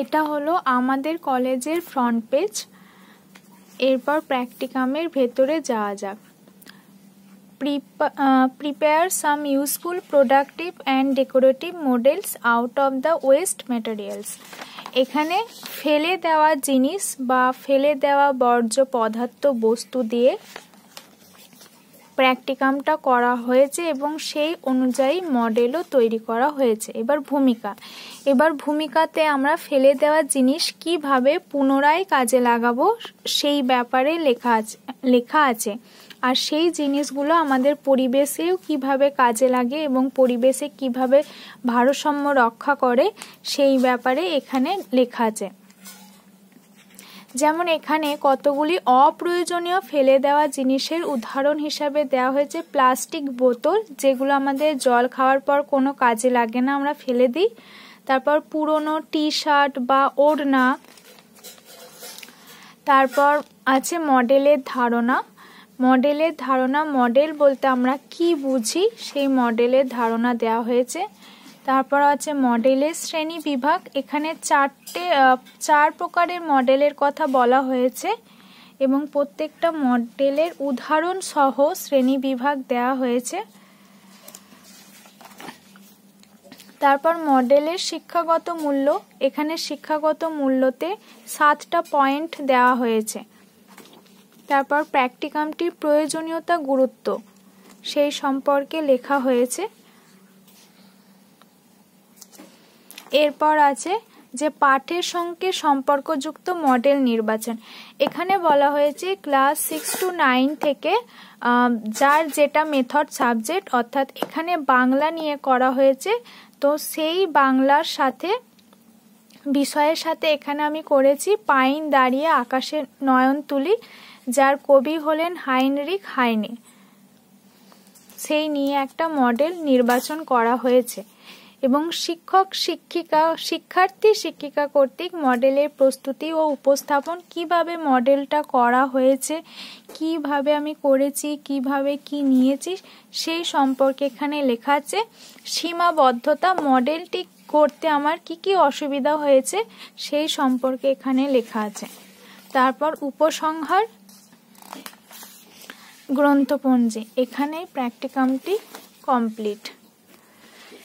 এটা হলো আমাদের কলেজের ফ্রন্ট পেজ। এরপর প্র্যাকটিকামের ভেতরে যাওয়া যাক। Prepare some useful, productive and decorative models out of the waste materials. এখানে ফেলে দেওয়া জিনিস বা ফেলে দেওয়া বর্জ্য পদার্থ বস্তু দিয়ে প্র্যাকটিকামটা করা হয়েছে এবং সেই অনুযায়ী মডেলও তৈরি করা হয়েছে। এবার ভূমিকাতে আমরা ফেলে দেওয়া জিনিস কিভাবে পুনরায় কাজে লাগাবো সেই ব্যাপারে লেখা আছে। আর সেই জিনিসগুলো আমাদের পরিবেশেও কিভাবে কাজে লাগে এবং পরিবেশে কিভাবে ভারসাম্য রক্ষা করে সেই ব্যাপারে এখানে লেখা আছে। যেমন এখানে কতগুলি অপ্রয়োজনীয় ফেলে দেওয়া জিনিসের উদাহরণ হিসাবে দেওয়া হয়েছে প্লাস্টিক বোতল, যেগুলো আমাদের জল খাওয়ার পর কোনো কাজে লাগে না, আমরা ফেলে দিই। তারপর পুরনো টি শার্ট বা ওড়না। তারপর আছে মডেলের ধারণা। মডেল বলতে আমরা কি বুঝি সেই মডেলের ধারণা দেওয়া হয়েছে। তারপর আছে মডেলের শ্রেণী বিভাগ। এখানে 4 প্রকারের মডেলের কথা বলা হয়েছে এবং প্রত্যেকটা মডেলের উদাহরণ সহ শ্রেণী বিভাগ দেওয়া হয়েছে। তারপর মডেলের শিক্ষাগত মূল্য। এখানে শিক্ষাগত মূল্যতে 7টা পয়েন্ট দেওয়া হয়েছে। তারপর প্র্যাকটিকামটির প্রয়োজনীয়তা, গুরুত্ব সেই সম্পর্কে লেখা হয়েছে। এরপর আছে যে পাঠের সঙ্গে সম্পর্কযুক্ত মডেল নির্বাচন। এখানে বলা হয়েছে ক্লাস 6 to 9 থেকে যার যেটা মেথড সাবজেক্ট, অর্থাৎ এখানে বাংলা নিয়ে করা হয়েছে, তো সেই বাংলার সাথে বিষয়ের সাথে এখানে আমি করেছি পাইন দাঁড়িয়ে আকাশে নয়ন তুলি, যার কবি হলেন হাইনরিখ হাইনে। সেই নিয়ে একটা মডেল নির্বাচন করা হয়েছে এবং শিক্ষার্থী শিক্ষিকা কর্তৃক মডেলের প্রস্তুতি ও উপস্থাপন, কিভাবে মডেলটা করা হয়েছে, কিভাবে আমি করেছি, কিভাবে কি নিয়েছি সেই সম্পর্কে এখানে লেখা আছে। সীমাবদ্ধতা, মডেলটি করতে আমার কি অসুবিধা হয়েছে সেই সম্পর্কে এখানে লেখা আছে। তারপর উপসংহার, গ্রন্থপঞ্জি। এখানে প্র্যাকটিকামটি কমপ্লিট।